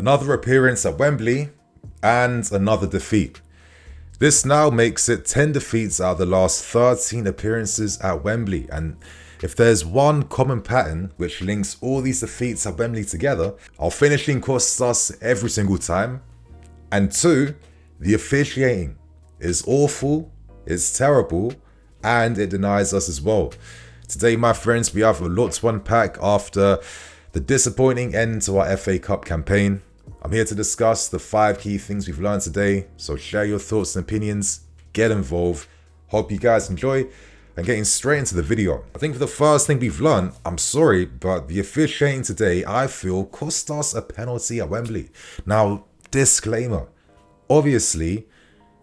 Another appearance at Wembley and another defeat. This now makes it 10 defeats out of the last 13 appearances at Wembley, and if there's one common pattern which links all these defeats at Wembley together, our finishing costs us every single time, and 2, the officiating is awful, it's terrible, and it denies us as well. Today, my friends, we have a lot to unpack after the disappointing end to our FA Cup campaign. I'm here to discuss the 5 key things we've learned today, so share your thoughts and opinions, get involved. Hope you guys enjoy, and getting straight into the video. I think for the first thing we've learned, I'm sorry, but the officiating today, I feel, cost us a penalty at Wembley. Now, disclaimer, obviously,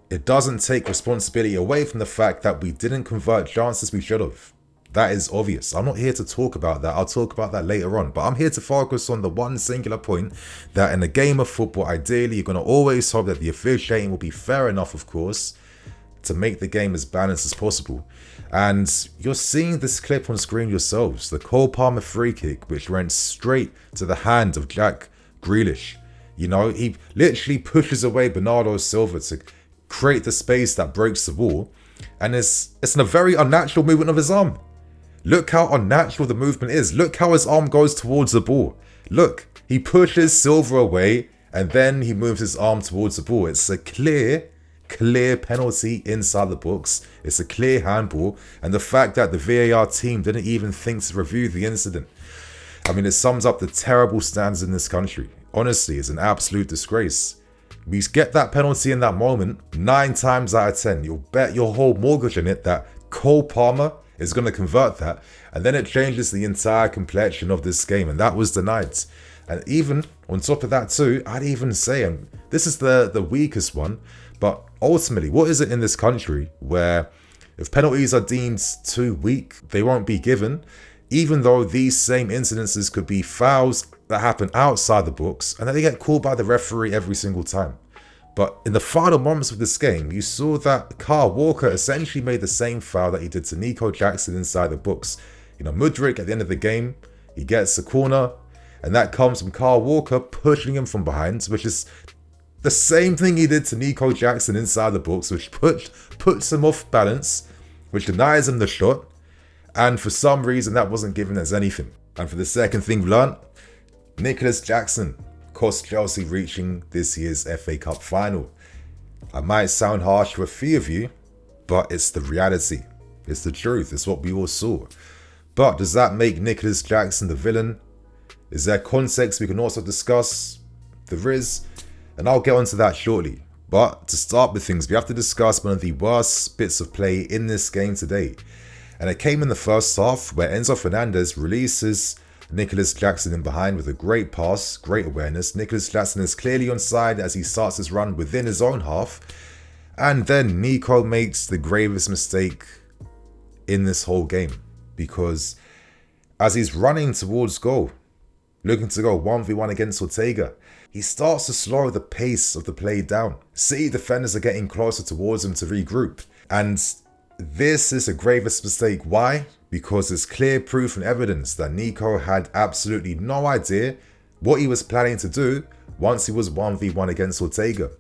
it doesn't take responsibility away from the fact that we didn't convert chances we should have. That is obvious. I'm not here to talk about that. I'll talk about that later on. But I'm here to focus on the one singular point that in a game of football, ideally, you're going to always hope that the officiating will be fair enough, of course, to make the game as balanced as possible. And you're seeing this clip on screen yourselves. The Cole Palmer free kick, which went straight to the hand of Jack Grealish. You know, he literally pushes away Bernardo Silva to create the space that breaks the wall. And it's in a very unnatural movement of his arm. Look how unnatural the movement is. Look how his arm goes towards the ball. Look, he pushes Silva away and then he moves his arm towards the ball. It's a clear penalty inside the box. It's a clear handball. And the fact that the VAR team didn't even think to review the incident, I mean, it sums up the terrible standards in this country. Honestly, it's an absolute disgrace. We get that penalty in that moment 9 times out of 10. You'll bet your whole mortgage on it that Cole Palmer is going to convert that, and then it changes the entire complexion of this game, and that was denied. And even on top of that too, I'd even say, and this is the weakest one, but ultimately, what is it in this country where if penalties are deemed too weak, they won't be given, even though these same incidences could be fouls that happen outside the box, and then they get called by the referee every single time. But in the final moments of this game, you saw that Kyle Walker essentially made the same foul that he did to Nicolas Jackson inside the box. You know, Mudryk at the end of the game, he gets a corner, and that comes from Kyle Walker pushing him from behind, which is the same thing he did to Nicolas Jackson inside the box, which puts him off balance, which denies him the shot, and for some reason that wasn't given as anything. And for the second thing we learned, Nicolas Jackson cost Chelsea reaching this year's FA Cup final. I might sound harsh to a few of you, but it's the reality. It's the truth. It's what we all saw. But does that make Nicolas Jackson the villain? Is there context we can also discuss? There is, and I'll get onto that shortly. But to start with things, we have to discuss one of the worst bits of play in this game today. And it came in the first half where Enzo Fernandez releases Nicolas Jackson in behind with a great pass, great awareness. Nicolas Jackson is clearly onside as he starts his run within his own half. And then Nico makes the gravest mistake in this whole game. Because as he's running towards goal, looking to go 1v1 against Ortega, he starts to slow the pace of the play down. City defenders are getting closer towards him to regroup. And this is a gravest mistake. Why? Because it's clear proof and evidence that Nico had absolutely no idea what he was planning to do once he was 1v1 against Ortega.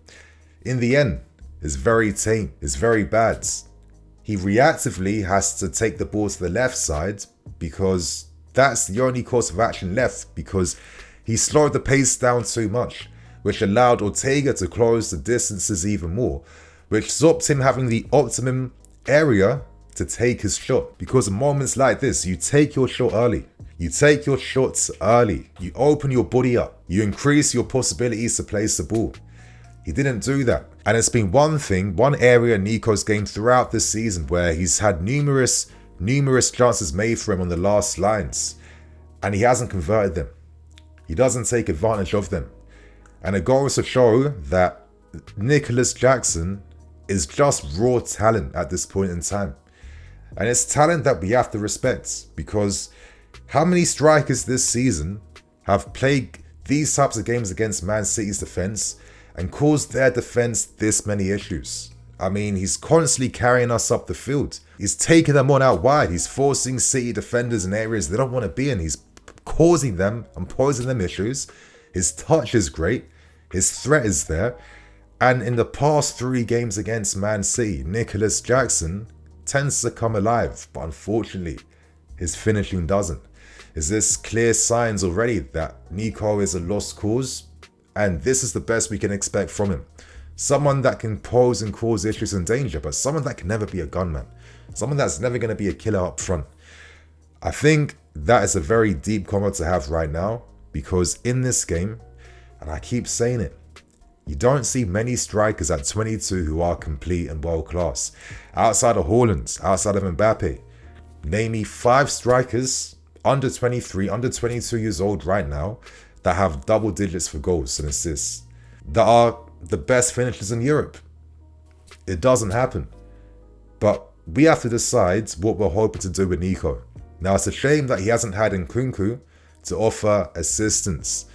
In the end, it's very tame, it's very bad. He reactively has to take the ball to the left side because that's the only course of action left, because he slowed the pace down too much, which allowed Ortega to close the distances even more, which stopped him having the optimum area to take his shot. Because in moments like this, you take your shot early. You take your shots early. You open your body up. You increase your possibilities to place the ball. He didn't do that. And it's been one area in Nico's game throughout this season where he's had numerous chances made for him on the last lines, and he hasn't converted them. He doesn't take advantage of them. And it goes to show that Nicolas Jackson is just raw talent at this point in time. And it's talent that we have to respect, because how many strikers this season have played these types of games against Man City's defense and caused their defense this many issues? I mean, he's constantly carrying us up the field. He's taking them on out wide. He's forcing City defenders in areas they don't want to be in. He's causing them and posing them issues. His touch is great. His threat is there. And in the past 3 games against Man City, Nicolas Jackson tends to come alive, but unfortunately, his finishing doesn't. Is this clear signs already that Nico is a lost cause? And this is the best we can expect from him. Someone that can pose and cause issues and danger, but someone that can never be a gunman. Someone that's never going to be a killer up front. I think that is a very deep comment to have right now, because in this game, and I keep saying it, you don't see many strikers at 22 who are complete and world class. Outside of Haaland, outside of Mbappe, name me 5 strikers under 23, under 22 years old right now that have double digits for goals and assists, that are the best finishers in Europe. It doesn't happen. But we have to decide what we're hoping to do with Nico. Now, it's a shame that he hasn't had Nkunku to offer assistance.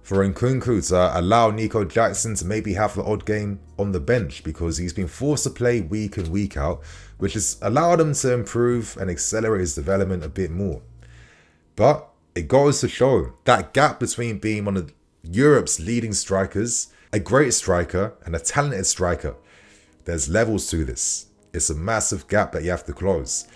For Nkunku to allow Nico Jackson to maybe have the odd game on the bench, because he's been forced to play week in, week out, which has allowed him to improve and accelerate his development a bit more. But it goes to show that gap between being one of Europe's leading strikers, a great striker, and a talented striker. There's levels to this. It's a massive gap that you have to close.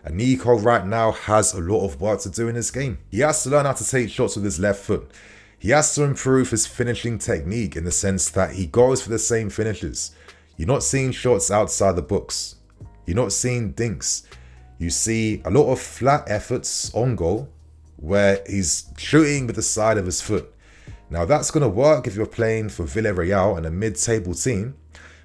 And Nico right now has a lot of work to do in this game. He has to learn how to take shots with his left foot. He has to improve his finishing technique in the sense that he goes for the same finishes. You're not seeing shots outside the box. You're not seeing dinks. You see a lot of flat efforts on goal where he's shooting with the side of his foot. Now that's going to work if you're playing for Villarreal and a mid-table team.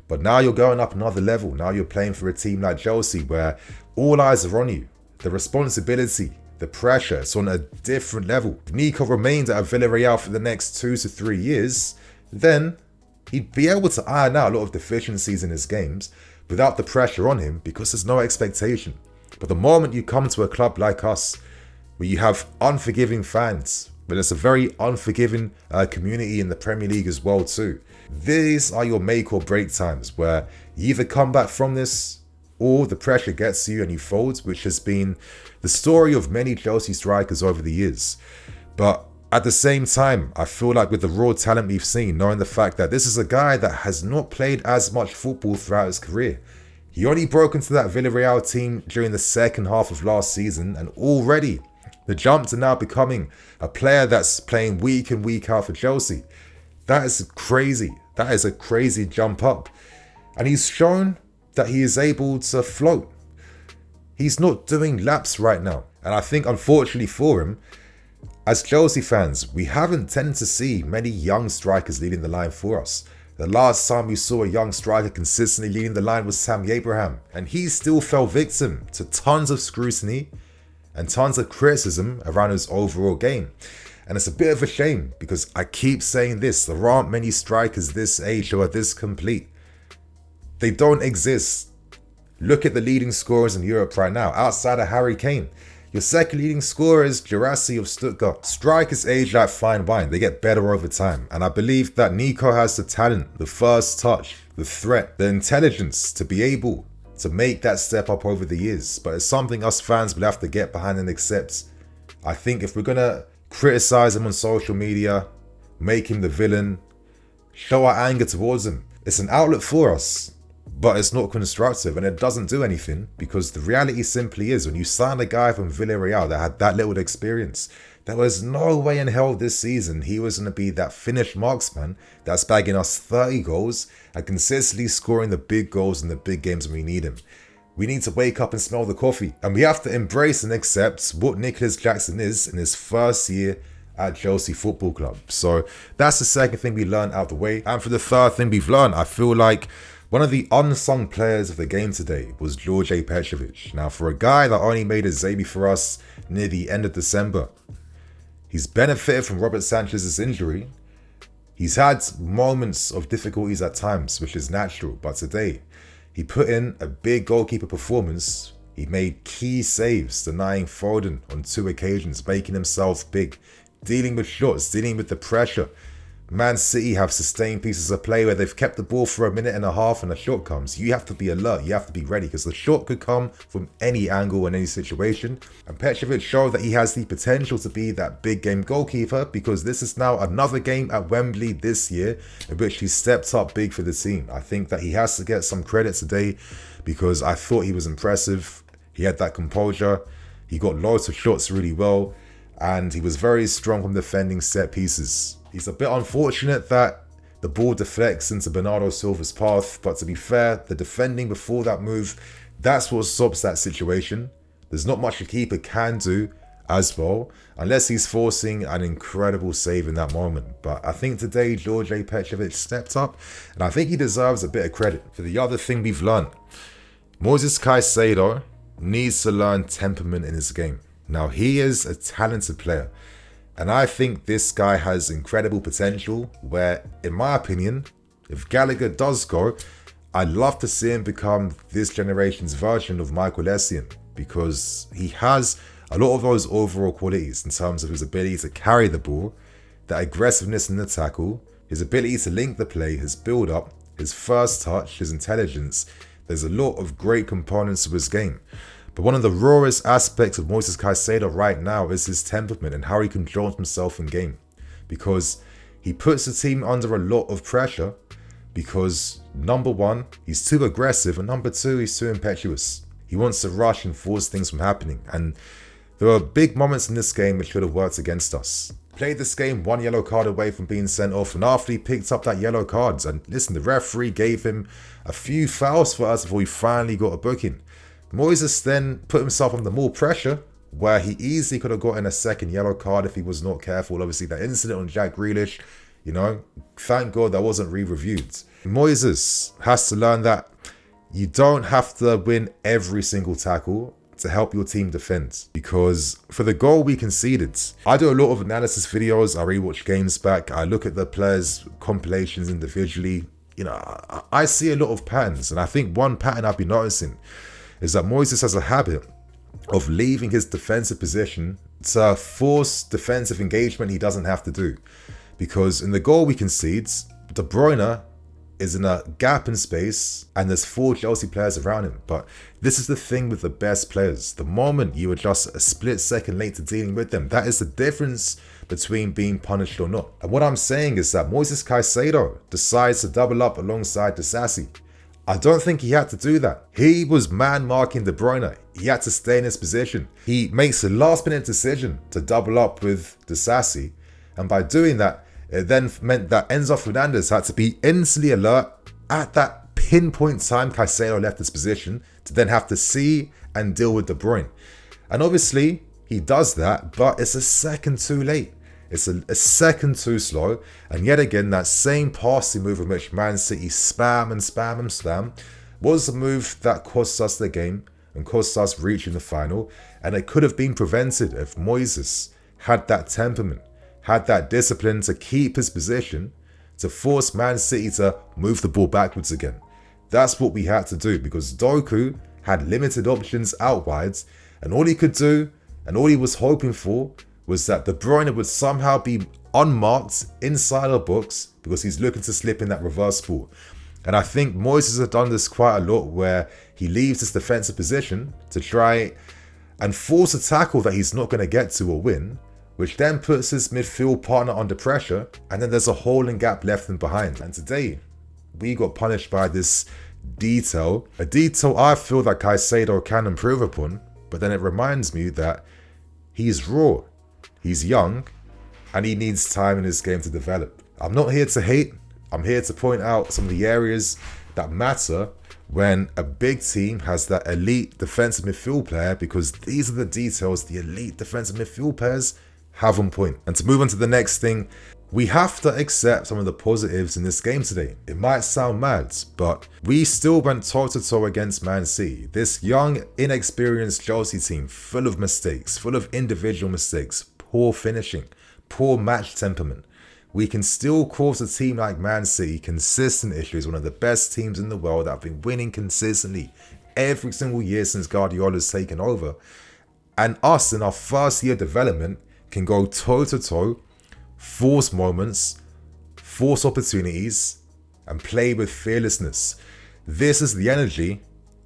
But now you're going up another level. Now you're playing for a team like Chelsea where all eyes are on you. The responsibility, the pressure, it's on a different level. If Nico remains at Villarreal for the next 2 to 3 years, then he'd be able to iron out a lot of deficiencies in his games without the pressure on him, because there's no expectation. But the moment you come to a club like us, where you have unforgiving fans, but it's a very unforgiving community in the Premier League as well too. These are your make or break times where you either come back from this or the pressure gets to you and you fold, which has been the story of many Chelsea strikers over the years. But at the same time, I feel like with the raw talent we've seen, knowing the fact that this is a guy that has not played as much football throughout his career. He only broke into that Villarreal team during the second half of last season, and already the jump to now becoming a player that's playing week in, week out for Chelsea. That is crazy. That is a crazy jump up. And he's shown that he is able to float. He's not doing laps right now. And I think, unfortunately for him, as Chelsea fans, we haven't tended to see many young strikers leading the line for us. The last time we saw a young striker consistently leading the line was Tammy Abraham. And he still fell victim to tons of scrutiny and tons of criticism around his overall game. And it's a bit of a shame, because I keep saying this, there aren't many strikers this age who are this complete. They don't exist. Look at the leading scorers in Europe right now, outside of Harry Kane. Your second leading scorer is Girassi of Stuttgart. Strikers age like fine wine, they get better over time. And I believe that Nico has the talent, the first touch, the threat, the intelligence to be able to make that step up over the years. But it's something us fans will have to get behind and accept. I think if we're going to criticize him on social media, make him the villain, show our anger towards him, it's an outlet for us, but it's not constructive and it doesn't do anything, because the reality simply is, when you sign a guy from Villarreal that had that little experience, there was no way in hell this season he was going to be that finished marksman that's bagging us 30 goals and consistently scoring the big goals in the big games when we need him. We need to wake up and smell the coffee, and we have to embrace and accept what Nicolas Jackson is in his first year at Chelsea Football Club. So that's the second thing we learned out of the way. And for the third thing we've learned, I feel like one of the unsung players of the game today was George Petrovic. Now, for a guy that only made his debut for us near the end of December, he's benefited from Robert Sanchez's injury. He's had moments of difficulties at times, which is natural, but today he put in a big goalkeeper performance. He made key saves, denying Foden on 2 occasions, making himself big, dealing with shots, dealing with the pressure, Man City have sustained pieces of play where they've kept the ball for a minute and a half and a shot comes. You have to be alert. You have to be ready because the shot could come from any angle in any situation. And Petrovic showed that he has the potential to be that big game goalkeeper because this is now another game at Wembley this year in which he stepped up big for the team. I think that he has to get some credit today because I thought he was impressive. He had that composure. He got loads of shots really well. And he was very strong from defending set pieces. He's a bit unfortunate that the ball deflects into Bernardo Silva's path, but to be fair, the defending before that move, that's what stops that situation. There's not much a keeper can do as well, unless he's forcing an incredible save in that moment. But I think today, George Petrovic stepped up, and I think he deserves a bit of credit for the other thing we've learned. Moises Caicedo needs to learn temperament in his game. Now, he is a talented player, and I think this guy has incredible potential where, in my opinion, if Gallagher does go, I'd love to see him become this generation's version of Michael Essien because he has a lot of those overall qualities in terms of his ability to carry the ball, that aggressiveness in the tackle, his ability to link the play, his build-up, his first touch, his intelligence. There's a lot of great components to his game. But one of the rawest aspects of Moises Caicedo right now is his temperament and how he controls himself in game. Because he puts the team under a lot of pressure because, number one, he's too aggressive, and number two, he's too impetuous. He wants to rush and force things from happening. And there were big moments in this game which could have worked against us. Played this game 1 yellow card away from being sent off, and after he picked up that yellow card, and listen, the referee gave him a few fouls for us before he finally got a booking. Moises then put himself under more pressure, where he easily could have gotten a second yellow card if he was not careful. Obviously, that incident on Jack Grealish, thank God that wasn't re-reviewed. Moises has to learn that you don't have to win every single tackle to help your team defend. Because for the goal we conceded, I do a lot of analysis videos, I rewatch games back, I look at the players' compilations individually. I see a lot of patterns, and I think one pattern I've been noticing is that Moises has a habit of leaving his defensive position to force defensive engagement he doesn't have to do. Because in the goal we concede, De Bruyne is in a gap in space and there's 4 Chelsea players around him. But this is the thing with the best players. The moment you are just a split second late to dealing with them, that is the difference between being punished or not. And what I'm saying is that Moises Caicedo decides to double up alongside Disasi. I don't think he had to do that. He was man-marking De Bruyne. He had to stay in his position. He makes a last-minute decision to double up with Disasi, and by doing that, it then meant that Enzo Fernandez had to be instantly alert at that pinpoint time Caicedo left his position to then have to see and deal with De Bruyne. And obviously, he does that, but it's a second too late. It's a second too slow. And yet again, that same passing move in which Man City spam was the move that cost us the game and cost us reaching the final. And it could have been prevented if Moises had that temperament, had that discipline to keep his position, to force Man City to move the ball backwards again. That's what we had to do because Doku had limited options out wide, and all he could do, and all he was hoping for, was that De Bruyne would somehow be unmarked inside the box because he's looking to slip in that reverse ball. And I think Moises has done this quite a lot where he leaves his defensive position to try and force a tackle that he's not going to get to or win, which then puts his midfield partner under pressure, and then there's a hole and gap left and behind. And today, we got punished by this detail, a detail I feel that Caicedo can improve upon, but then it reminds me that he's raw. He's young, and he needs time in his game to develop. I'm not here to hate. I'm here to point out some of the areas that matter when a big team has that elite defensive midfield player, because these are the details the elite defensive midfield players have on point. And to move on to the next thing, we have to accept some of the positives in this game today. It might sound mad, but we still went toe-to-toe against Man City. This young, inexperienced Chelsea team, full of mistakes, full of individual mistakes, poor finishing, poor match temperament. We can still cause a team like Man City consistent issues, one of the best teams in the world that have been winning consistently every single year since Guardiola's taken over. And us in our first year development can go toe-to-toe, force moments, force opportunities, and play with fearlessness. This is the energy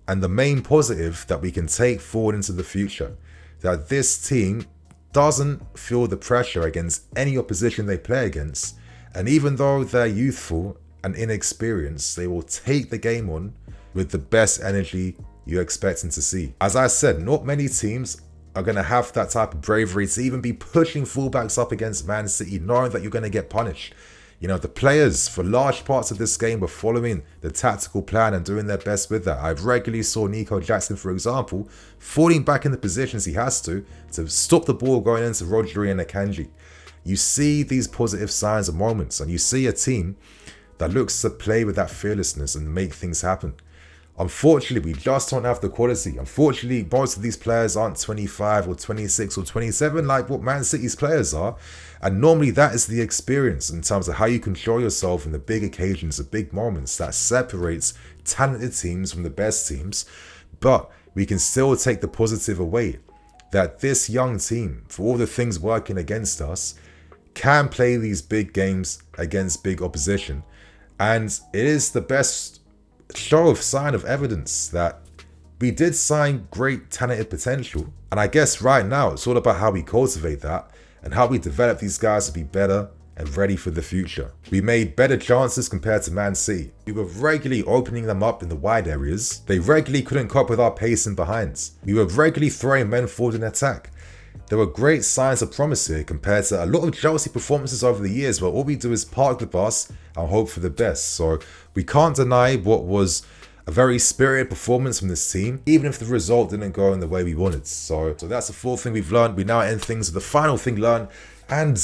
and the main positive that we can take forward into the future. That this team doesn't feel the pressure against any opposition they play against. And even though they're youthful and inexperienced, they will take the game on with the best energy you're expecting to see. As I said, not many teams are going to have that type of bravery to even be pushing fullbacks up against Man City, knowing that you're going to get punished. You know, the players for large parts of this game were following the tactical plan and doing their best with that. I've regularly saw Nicolas Jackson, for example, falling back in the positions he has to stop the ball going into Rodri and Akanji. You see these positive signs and moments, and you see a team that looks to play with that fearlessness and make things happen. Unfortunately, we just don't have the quality. Unfortunately, most of these players aren't 25 or 26 or 27 like what Man City's players are. And normally that is the experience in terms of how you control yourself in the big occasions, the big moments that separates talented teams from the best teams. But we can still take the positive away that this young team, for all the things working against us, can play these big games against big opposition. And it is the best show of sign of evidence that we did sign great talented potential. And I guess right now it's all about how we cultivate that and how we develop these guys to be better and ready for the future. We made better chances compared to Man City. We were regularly opening them up in the wide areas. They regularly couldn't cope with our pace and behinds. We were regularly throwing men forward in attack. There were great signs of promise here compared to a lot of Chelsea performances over the years where all we do is park the bus and hope for the best. So we can't deny what was a very spirited performance from this team, even if the result didn't go in the way we wanted. So that's the fourth thing we've learned. We now end things with the final thing learned, and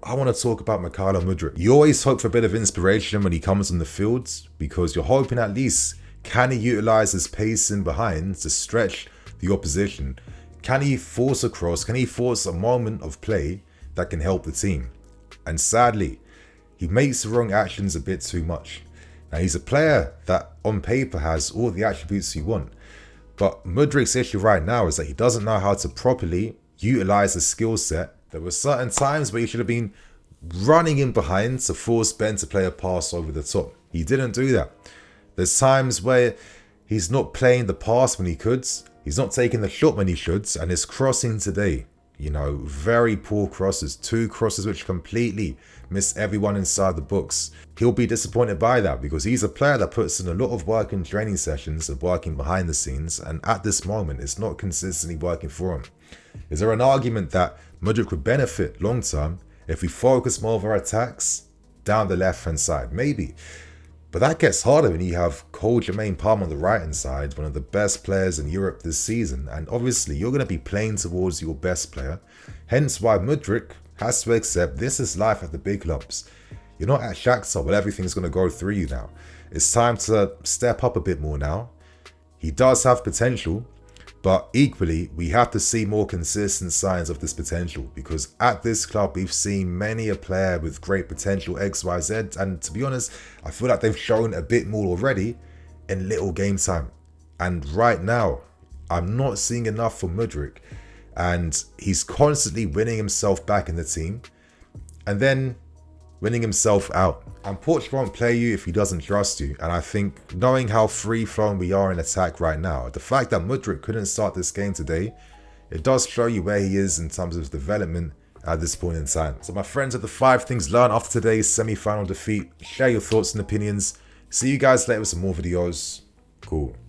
I want to talk about Mudryk. You always hope for a bit of inspiration when he comes on the field, because you're hoping at least, can he utilize his pace in behind to stretch the opposition? Can he force a cross? Can he force a moment of play that can help the team? And sadly, he makes the wrong actions a bit too much. Now, he's a player that on paper has all the attributes you want. But Mudryk's issue right now is that he doesn't know how to properly utilize the skill set. There were certain times where he should have been running in behind to force Ben to play a pass over the top. He didn't do that. There's times where he's not playing the pass when he could. He's not taking the shot when he should, and his crossing today, you know, very poor crosses. 2 crosses which completely miss everyone inside the box. He'll be disappointed by that because he's a player that puts in a lot of work in training sessions and working behind the scenes, and at this moment, it's not consistently working for him. Is there an argument that Mudryk would benefit long term if we focus more of our attacks down the left-hand side? Maybe. But that gets harder when you have Cole Jermaine Palm on the right-hand side, one of the best players in Europe this season. And obviously, you're going to be playing towards your best player. Hence why Mudryk has to accept this is life at the big clubs. You're not at Shakhtar where everything's going to go through you now. It's time to step up a bit more now. He does have potential, but equally, we have to see more consistent signs of this potential, because at this club, we've seen many a player with great potential X, Y, Z. And to be honest, I feel like they've shown a bit more already in little game time. And right now, I'm not seeing enough from Mudryk. And he's constantly winning himself back in the team and then winning himself out. And Poch won't play you if he doesn't trust you. And I think knowing how free-flowing we are in attack right now, the fact that Mudryk couldn't start this game today, it does show you where he is in terms of his development at this point in time. So my friends, at the 5 things learned after today's semi-final defeat, share your thoughts and opinions. See you guys later with some more videos. Cool.